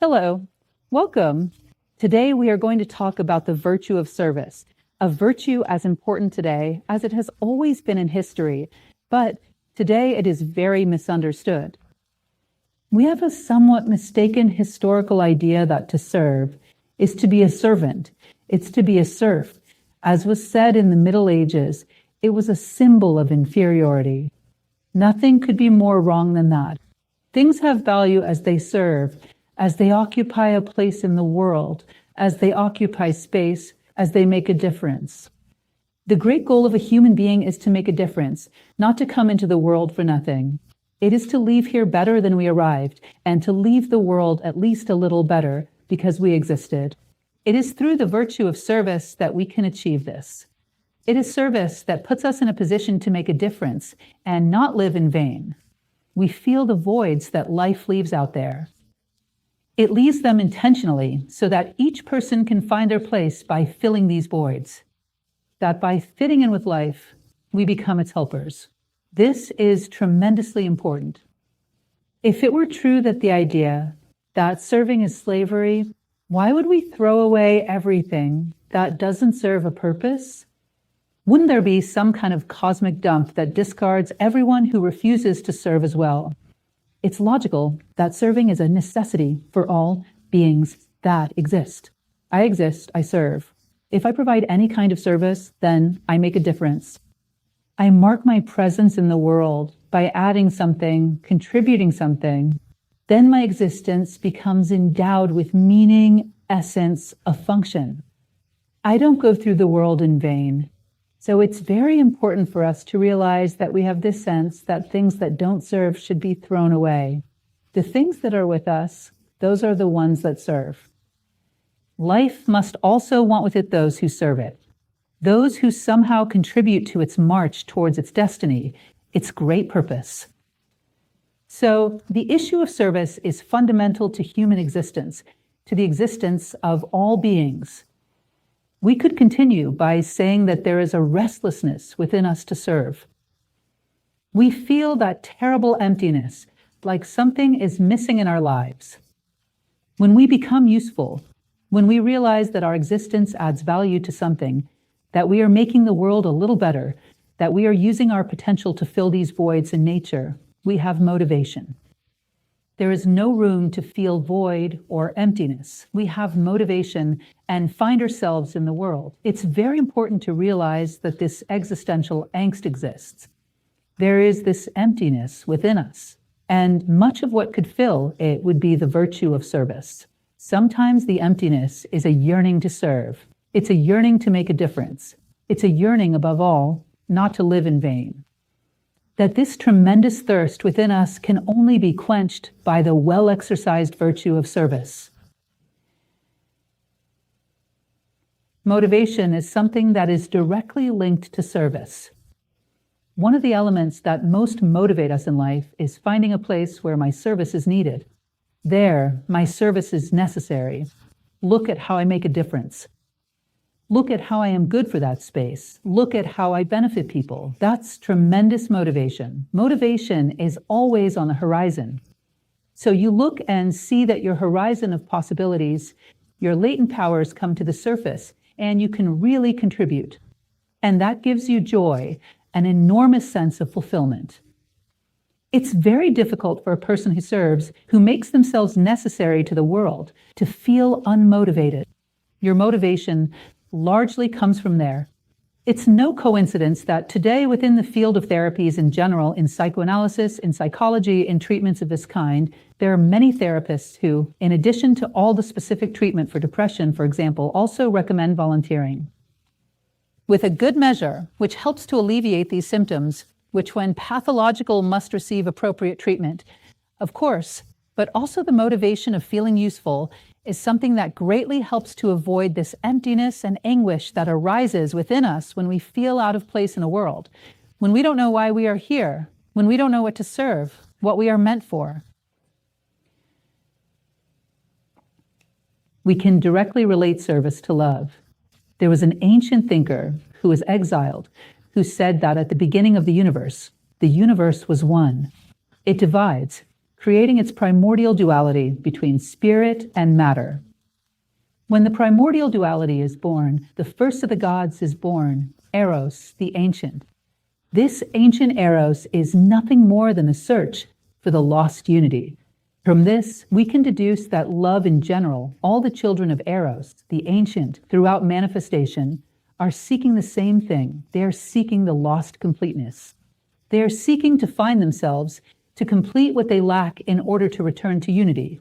Hello, welcome. Today we are going to talk about the virtue of service, a virtue as important today as it has always been in history, but today it is very misunderstood. We have a somewhat mistaken historical idea that to serve is to be a servant, it's to be a serf. As was said in the Middle Ages, it was a symbol of inferiority. Nothing could be more wrong than that. Things have value as they serve, as they occupy a place in the world, as they occupy space, as they make a difference. The great goal of a human being is to make a difference, not to come into the world for nothing. It is to leave here better than we arrived, and to leave the world at least a little better because we existed. It is through the virtue of service that we can achieve this. It is service that puts us in a position to make a difference and not live in vain. We feel the voids that life leaves out there. It leaves them intentionally so that each person can find their place by filling these voids. That by fitting in with life, we become its helpers. This is tremendously important. If it were true that the idea that serving is slavery, why would we throw away everything that doesn't serve a purpose? Wouldn't there be some kind of cosmic dump that discards everyone who refuses to serve as well? It's logical that serving is a necessity for all beings that exist. I exist, I serve. If I provide any kind of service, then I make a difference. I mark my presence in the world by adding something, contributing something. Then my existence becomes endowed with meaning, essence, a function. I don't go through the world in vain. So it's very important for us to realize that we have this sense that things that don't serve should be thrown away. The things that are with us, those are the ones that serve. Life must also want with it those who serve it, those who somehow contribute to its march towards its destiny, its great purpose. So the issue of service is fundamental to human existence, to the existence of all beings. We could continue by saying that there is a restlessness within us to serve. We feel that terrible emptiness, like something is missing in our lives. When we become useful, when we realize that our existence adds value to something, that we are making the world a little better, that we are using our potential to fill these voids in nature, we have motivation. There is no room to feel void or emptiness. We have motivation and find ourselves in the world. It's very important to realize that this existential angst exists. There is this emptiness within us, and much of what could fill it would be the virtue of service. Sometimes the emptiness is a yearning to serve. It's a yearning to make a difference. It's a yearning, above all, not to live in vain. That this tremendous thirst within us can only be quenched by the well-exercised virtue of service. Motivation is something that is directly linked to service. One of the elements that most motivate us in life is finding a place where my service is needed. There, my service is necessary. Look at how I make a difference. Look at how I am good for that space. Look at how I benefit people. That's tremendous motivation. Motivation is always on the horizon. So you look and see that your horizon of possibilities, your latent powers come to the surface, and you can really contribute. And that gives you joy, an enormous sense of fulfillment. It's very difficult for a person who serves, who makes themselves necessary to the world, to feel unmotivated. Your motivation largely comes from there. It's no coincidence that today within the field of therapies in general, in psychoanalysis, in psychology, in treatments of this kind, there are many therapists who, in addition to all the specific treatment for depression, for example, also recommend volunteering. With a good measure, which helps to alleviate these symptoms, which when pathological must receive appropriate treatment, of course, but also the motivation of feeling useful is something that greatly helps to avoid this emptiness and anguish that arises within us when we feel out of place in the world, when we don't know why we are here, when we don't know what to serve, what we are meant for. We can directly relate service to love. There was an ancient thinker who was exiled, who said that at the beginning of the universe was one. It divides. creating its primordial duality between spirit and matter. When the primordial duality is born, the first of the gods is born, Eros, the ancient. This ancient Eros is nothing more than a search for the lost unity. From this, we can deduce that love in general, all the children of Eros, the ancient, throughout manifestation, are seeking the same thing. They are seeking the lost completeness. They are seeking to find themselves, to complete what they lack in order to return to unity.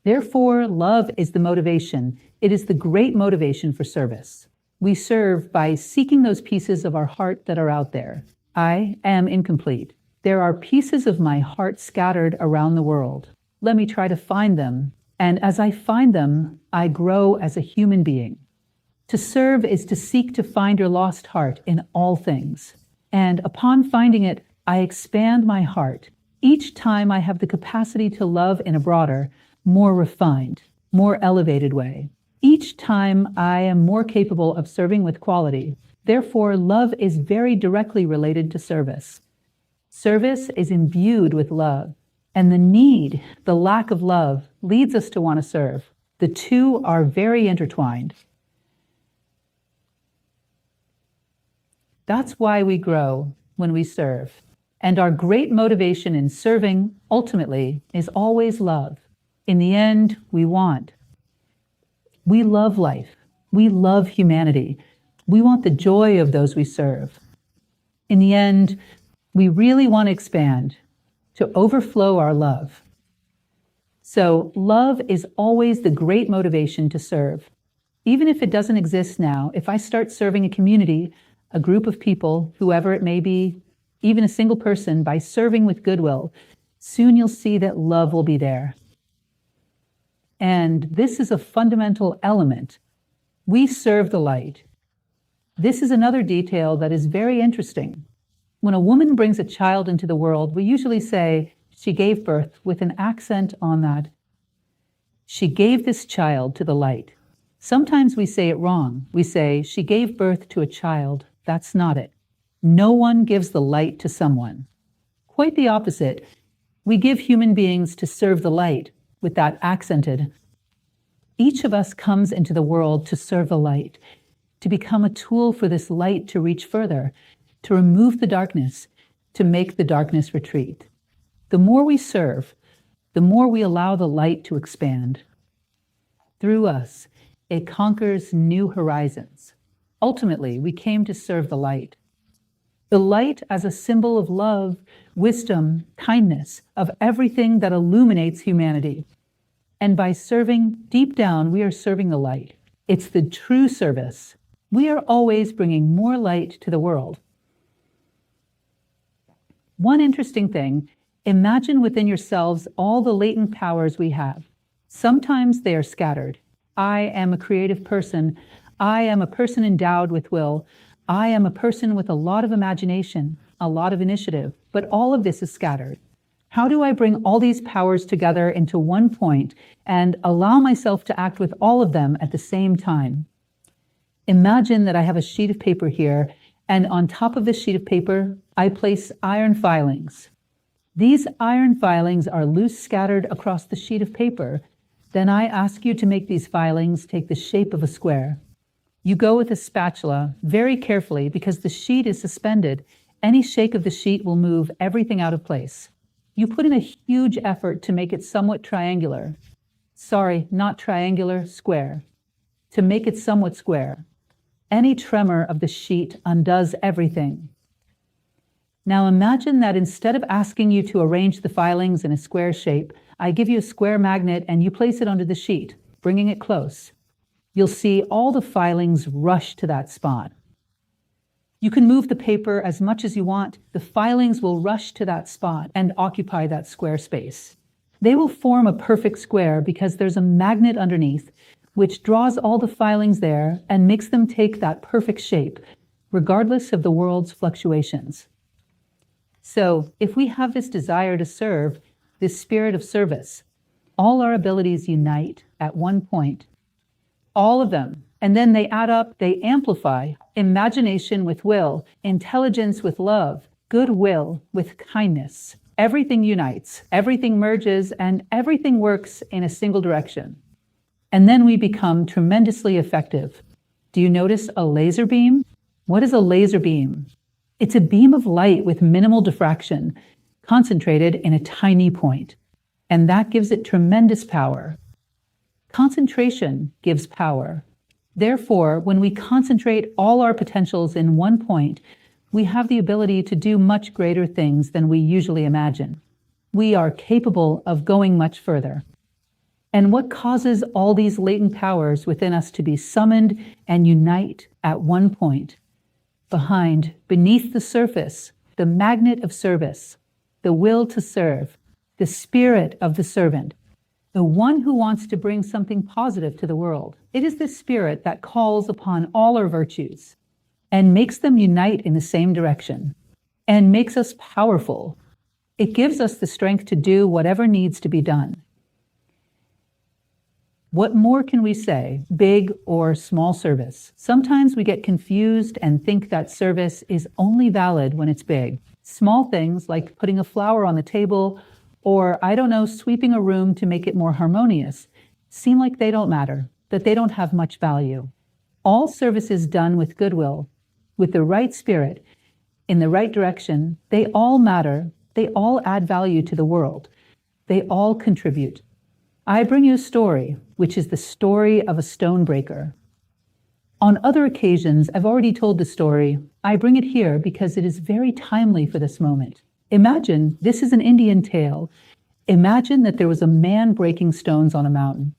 Therefore, love is the motivation. It is the great motivation for service. We serve by seeking those pieces of our heart that are out there. I am incomplete. There are pieces of my heart scattered around the world. Let me try to find them. And as I find them, I grow as a human being. To serve is to seek to find your lost heart in all things. And upon finding it, I expand my heart. Each time I have the capacity to love in a broader, more refined, more elevated way. Each time I am more capable of serving with quality. Therefore, love is very directly related to service. Service is imbued with love, and the lack of love, leads us to want to serve. The two are very intertwined. That's why we grow when we serve. And our great motivation in serving, ultimately, is always love. In the end, we love life. We love humanity. We want the joy of those we serve. In the end, we really want to expand, to overflow our love. So love is always the great motivation to serve. Even if it doesn't exist now, if I start serving a community, a group of people, whoever it may be, even a single person, by serving with goodwill, soon you'll see that love will be there. And this is a fundamental element. We serve the light. This is another detail that is very interesting. When a woman brings a child into the world, we usually say she gave birth with an accent on that. She gave this child to the light. Sometimes we say it wrong. We say she gave birth to a child. That's not it. No one gives the light to someone. Quite the opposite. We give human beings to serve the light with that accented. Each of us comes into the world to serve the light, to become a tool for this light to reach further, to remove the darkness, to make the darkness retreat. The more we serve, the more we allow the light to expand. Through us, it conquers new horizons. Ultimately, we came to serve the light. The light as a symbol of love, wisdom, kindness, of everything that illuminates humanity. And by serving, deep down, we are serving the light. It's the true service. We are always bringing more light to the world. One interesting thing, imagine within yourselves all the latent powers we have. Sometimes they are scattered. I am a creative person. I am a person endowed with will. I am a person with a lot of imagination, a lot of initiative, but all of this is scattered. How do I bring all these powers together into one point and allow myself to act with all of them at the same time? Imagine that I have a sheet of paper here, and on top of this sheet of paper, I place iron filings. These iron filings are loose scattered across the sheet of paper. Then I ask you to make these filings take the shape of a square. You go with a spatula very carefully because the sheet is suspended. Any shake of the sheet will move everything out of place. You put in a huge effort to make it somewhat triangular. Sorry, not triangular, square. To make it somewhat square. Any tremor of the sheet undoes everything. Now imagine that instead of asking you to arrange the filings in a square shape, I give you a square magnet and you place it onto the sheet, bringing it close. You'll see all the filings rush to that spot. You can move the paper as much as you want. The filings will rush to that spot and occupy that square space. They will form a perfect square because there's a magnet underneath which draws all the filings there and makes them take that perfect shape, regardless of the world's fluctuations. So if we have this desire to serve, this spirit of service, all our abilities unite at one point. All of them. And then they add up, they amplify imagination with will, intelligence with love, goodwill with kindness. everything unites, everything merges, and everything works in a single direction. And then we become tremendously effective. Do you notice a laser beam? What is a laser beam? It's a beam of light with minimal diffraction, concentrated in a tiny point. And that gives it tremendous power. Concentration gives power. Therefore, when we concentrate all our potentials in one point, we have the ability to do much greater things than we usually imagine. We are capable of going much further. And what causes all these latent powers within us to be summoned and unite at one point? Beneath the surface, the magnet of service, the will to serve, the spirit of the servant, the one who wants to bring something positive to the world. It is this spirit that calls upon all our virtues and makes them unite in the same direction and makes us powerful. It gives us the strength to do whatever needs to be done. What more can we say, big or small service? Sometimes we get confused and think that service is only valid when it's big. Small things like putting a flower on the table or, sweeping a room to make it more harmonious, seem like they don't matter, that they don't have much value. All service is done with goodwill, with the right spirit, in the right direction. They all matter. They all add value to the world. They all contribute. I bring you a story, which is the story of a stone breaker. On other occasions, I've already told the story. I bring it here because it is very timely for this moment. Imagine, this is an Indian tale. Imagine that there was a man breaking stones on a mountain.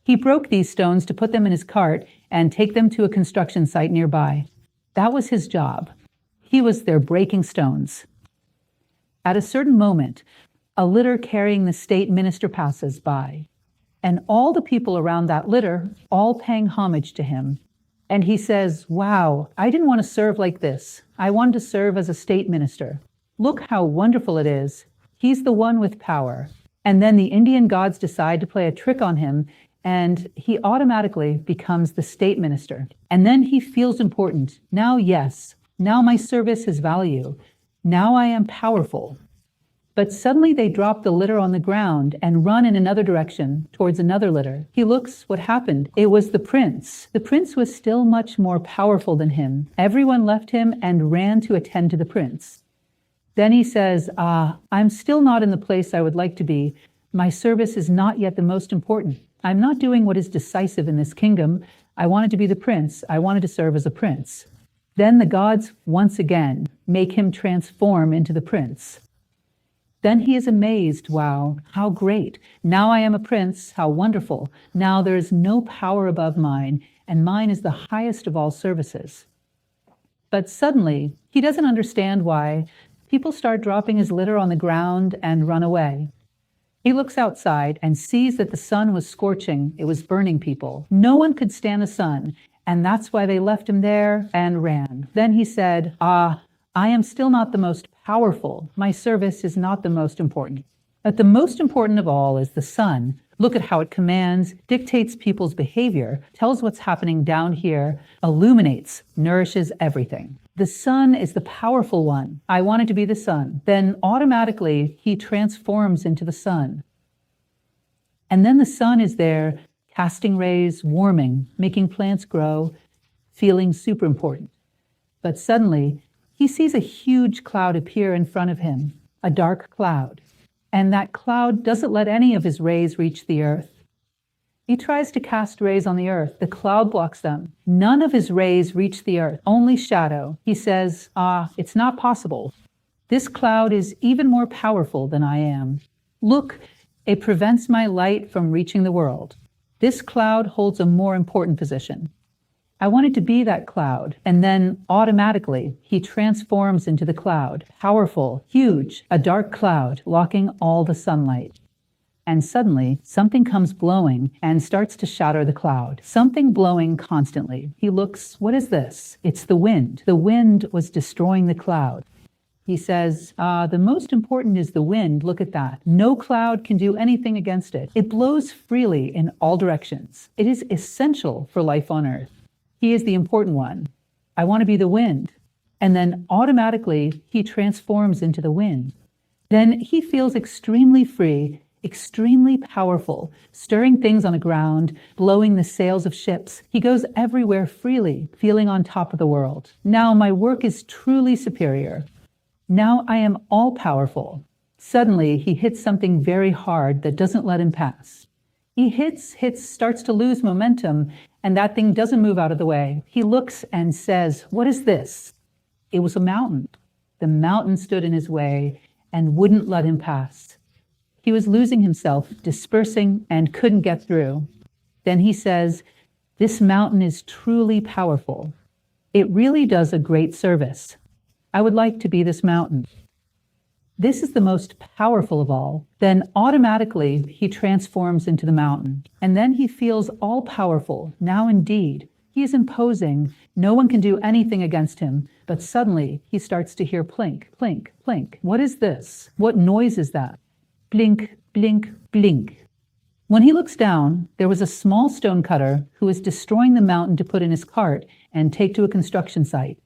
He broke these stones to put them in his cart and take them to a construction site nearby. That was his job. He was there breaking stones. At a certain moment, a litter carrying the state minister passes by, and all the people around that litter, all paying homage to him. And he says, "Wow, I didn't want to serve like this. I wanted to serve as a state minister. Look how wonderful it is. He's the one with power." And then the Indian gods decide to play a trick on him, and he automatically becomes the state minister. And then he feels important. Now, yes, now my service has value. Now I am powerful. But suddenly they drop the litter on the ground and run in another direction towards another litter. He looks, what happened? It was the prince. The prince was still much more powerful than him. Everyone left him and ran to attend to the prince. Then he says, I'm still not in the place I would like to be. My service is not yet the most important. I'm not doing what is decisive in this kingdom. I wanted to be the prince. I wanted to serve as a prince. Then the gods once again make him transform into the prince. Then he is amazed. Wow, how great. Now I am a prince. How wonderful. Now there is no power above mine, and mine is the highest of all services. But suddenly, he doesn't understand why people start dropping his litter on the ground and run away. He looks outside and sees that the sun was scorching. It was burning people. No one could stand the sun, and that's why they left him there and ran. Then he said, I am still not the most powerful. My service is not the most important. But the most important of all is the sun. Look at how it commands, dictates people's behavior, tells what's happening down here, illuminates, nourishes everything. The sun is the powerful one. I wanted to be the sun. Then automatically he transforms into the sun. And then the sun is there, casting rays, warming, making plants grow, feeling super important. But suddenly he sees a huge cloud appear in front of him, a dark cloud. And that cloud doesn't let any of his rays reach the earth. He tries to cast rays on the earth. The cloud blocks them. None of his rays reach the earth, only shadow. He says, it's not possible. This cloud is even more powerful than I am. Look, it prevents my light from reaching the world. This cloud holds a more important position. I wanted to be that cloud, and then automatically he transforms into the cloud, powerful, huge, a dark cloud, blocking all the sunlight. And suddenly something comes blowing and starts to shatter the cloud. Something blowing constantly. He looks, what is this? It's the wind. The wind was destroying the cloud. He says, the most important is the wind. Look at that. No cloud can do anything against it. It blows freely in all directions. It is essential for life on earth. He is the important one. I want to be the wind. And then automatically he transforms into the wind. Then he feels extremely free, extremely powerful, stirring things on the ground, blowing the sails of ships. He goes everywhere freely, feeling on top of the world. Now my work is truly superior. Now I am all-powerful. Suddenly, he hits something very hard that doesn't let him pass. He hits, starts to lose momentum, and that thing doesn't move out of the way. He looks and says, "What is this?" It was a mountain. The mountain stood in his way and wouldn't let him pass. He was losing himself, dispersing, and couldn't get through. Then he says, "This mountain is truly powerful. It really does a great service. I would like to be this mountain. This is the most powerful of all." Then automatically he transforms into the mountain. And then he feels all powerful. Now indeed, he is imposing. No one can do anything against him. But suddenly he starts to hear plink, plink, plink. What is this? What noise is that? Blink, blink, blink. When he looks down, there was a small stone cutter who was destroying the mountain to put in his cart and take to a construction site.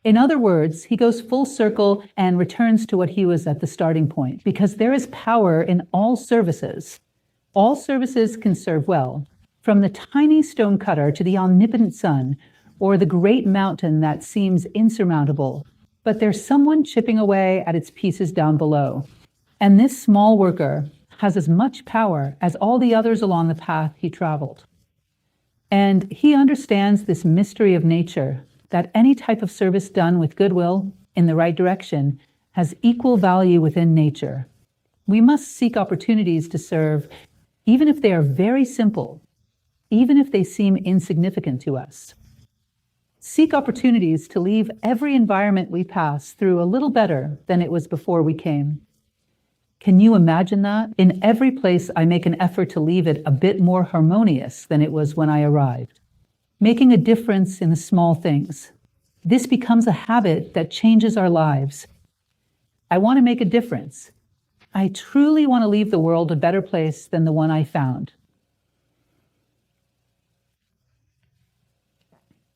In other words, he goes full circle and returns to what he was at the starting point, because there is power in all services. All services can serve well, from the tiny stone cutter to the omnipotent sun, or the great mountain that seems insurmountable. But there's someone chipping away at its pieces down below. And this small worker has as much power as all the others along the path he traveled. And he understands this mystery of nature, that any type of service done with goodwill in the right direction has equal value within nature. We must seek opportunities to serve, even if they are very simple, even if they seem insignificant to us. Seek opportunities to leave every environment we pass through a little better than it was before we came. Can you imagine that? In every place, I make an effort to leave it a bit more harmonious than it was when I arrived. Making a difference in the small things. This becomes a habit that changes our lives. I want to make a difference. I truly want to leave the world a better place than the one I found.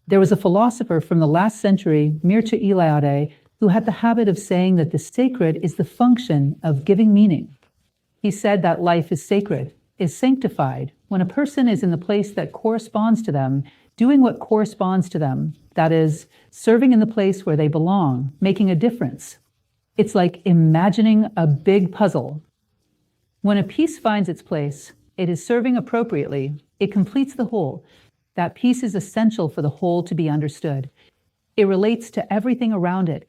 There was a philosopher from the last century, Mircea Eliade, who had the habit of saying that the sacred is the function of giving meaning. He said that life is sacred, is sanctified, when a person is in the place that corresponds to them, doing what corresponds to them, that is, serving in the place where they belong, making a difference. It's like imagining a big puzzle. When a piece finds its place, it is serving appropriately, it completes the whole. That piece is essential for the whole to be understood. It relates to everything around it.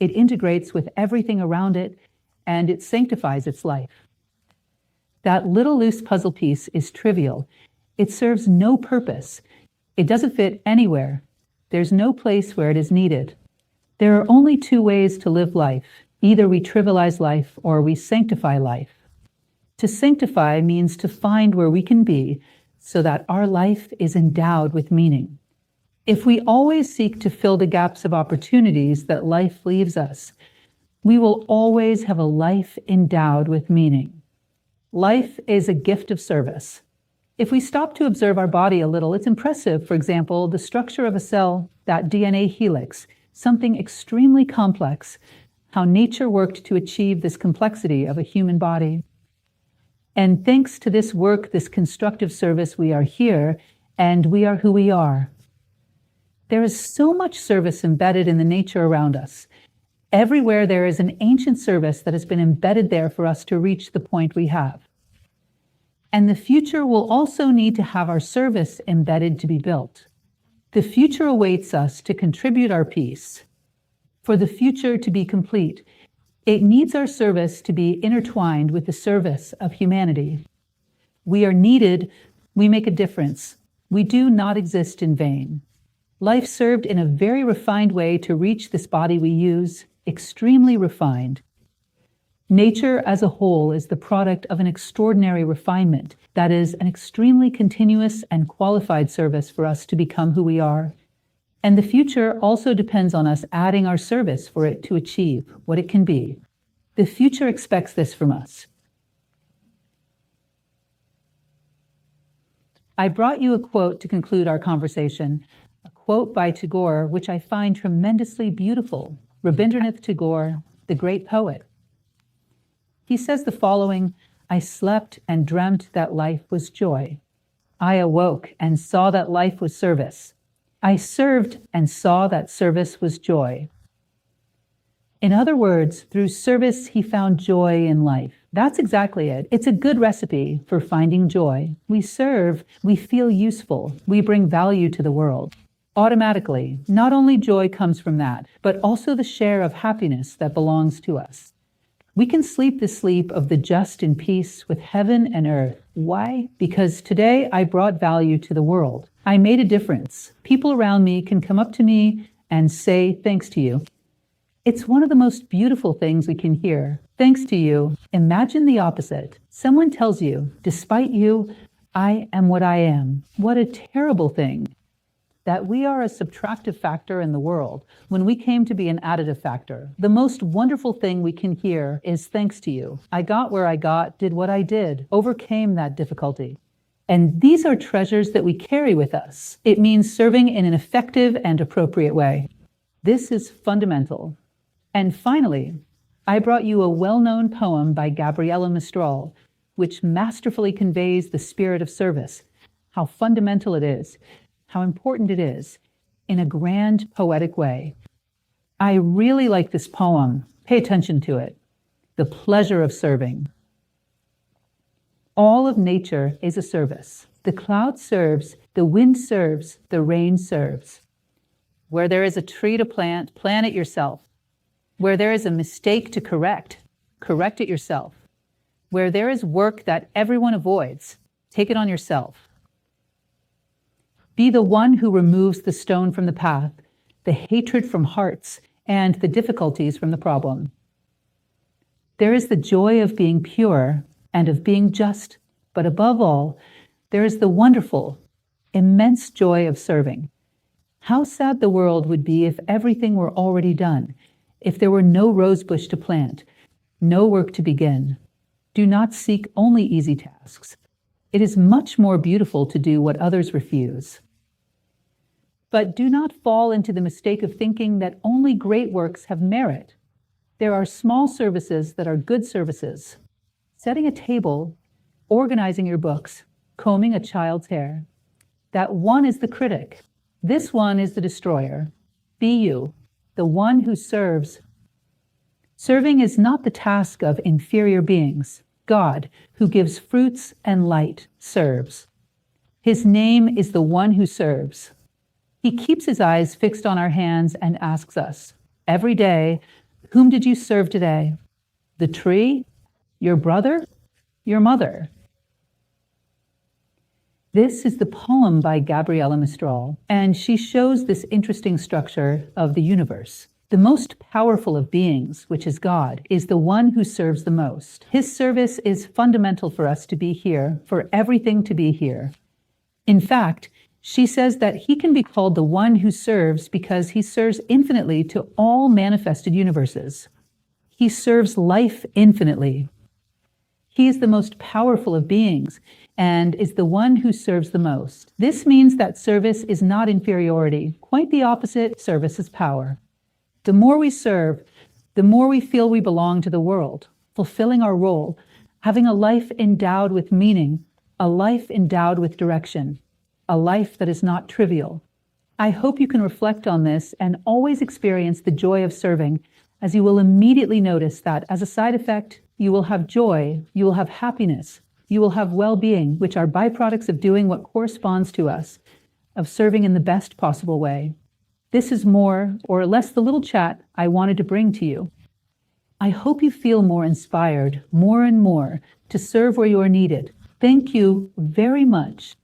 It integrates with everything around it, and it sanctifies its life. That little loose puzzle piece is trivial. It serves no purpose. It doesn't fit anywhere. There's no place where it is needed. There are only two ways to live life. Either we trivialize life or we sanctify life. To sanctify means to find where we can be so that our life is endowed with meaning. If we always seek to fill the gaps of opportunities that life leaves us, we will always have a life endowed with meaning. Life is a gift of service. If we stop to observe our body a little, it's impressive, for example, the structure of a cell, that DNA helix, something extremely complex, how nature worked to achieve this complexity of a human body. And thanks to this work, this constructive service, we are here, and we are who we are. There is so much service embedded in the nature around us. Everywhere there is an ancient service that has been embedded there for us to reach the point we have. And the future will also need to have our service embedded to be built. The future awaits us to contribute our piece. For the future to be complete, it needs our service to be intertwined with the service of humanity. We are needed, we make a difference. We do not exist in vain. Life served in a very refined way to reach this body we use, extremely refined. Nature as a whole is the product of an extraordinary refinement, that is, an extremely continuous and qualified service for us to become who we are. And the future also depends on us adding our service for it to achieve what it can be. The future expects this from us. I brought you a quote to conclude our conversation, a quote by Tagore, which I find tremendously beautiful. Rabindranath Tagore, the great poet. He says the following: I slept and dreamt that life was joy. I awoke and saw that life was service. I served and saw that service was joy. In other words, through service, he found joy in life. That's exactly it. It's a good recipe for finding joy. We serve, we feel useful, we bring value to the world. Automatically, not only joy comes from that, but also the share of happiness that belongs to us. We can sleep the sleep of the just in peace with heaven and earth. Why? Because today I brought value to the world. I made a difference. People around me can come up to me and say, thanks to you. It's one of the most beautiful things we can hear. Thanks to you. Imagine the opposite. Someone tells you, despite you, I am what I am. What a terrible thing. That we are a subtractive factor in the world when we came to be an additive factor. The most wonderful thing we can hear is thanks to you. I got where I got, did what I did, overcame that difficulty. And these are treasures that we carry with us. It means serving in an effective and appropriate way. This is fundamental. And finally, I brought you a well-known poem by Gabriela Mistral, which masterfully conveys the spirit of service, how fundamental it is, how important it is, in a grand poetic way. I really like this poem. Pay attention to it. The pleasure of serving. All of nature is a service. The cloud serves, the wind serves, the rain serves. Where there is a tree to plant, plant it yourself. Where there is a mistake to correct, correct it yourself. Where there is work that everyone avoids, take it on yourself. Be the one who removes the stone from the path, the hatred from hearts, and the difficulties from the problem. There is the joy of being pure and of being just, but above all, there is the wonderful, immense joy of serving. How sad the world would be if everything were already done, if there were no rosebush to plant, no work to begin. Do not seek only easy tasks. It is much more beautiful to do what others refuse. But do not fall into the mistake of thinking that only great works have merit. There are small services that are good services. Setting a table, organizing your books, combing a child's hair. That one is the critic. This one is the destroyer. Be you, the one who serves. Serving is not the task of inferior beings. God, who gives fruits and light, serves. His name is the one who serves. He keeps his eyes fixed on our hands and asks us, every day, whom did you serve today? The tree? Your brother? Your mother? This is the poem by Gabriela Mistral, and she shows this interesting structure of the universe. The most powerful of beings, which is God, is the one who serves the most. His service is fundamental for us to be here, for everything to be here. In fact, she says that he can be called the one who serves because he serves infinitely to all manifested universes. He serves life infinitely. He is the most powerful of beings and is the one who serves the most. This means that service is not inferiority. Quite the opposite, service is power. The more we serve, the more we feel we belong to the world, fulfilling our role, having a life endowed with meaning, a life endowed with direction, a life that is not trivial. I hope you can reflect on this and always experience the joy of serving, as you will immediately notice that as a side effect, you will have joy, you will have happiness, you will have well-being, which are byproducts of doing what corresponds to us, of serving in the best possible way. This is more or less the little chat I wanted to bring to you. I hope you feel more inspired, more and more, to serve where you are needed. Thank you very much.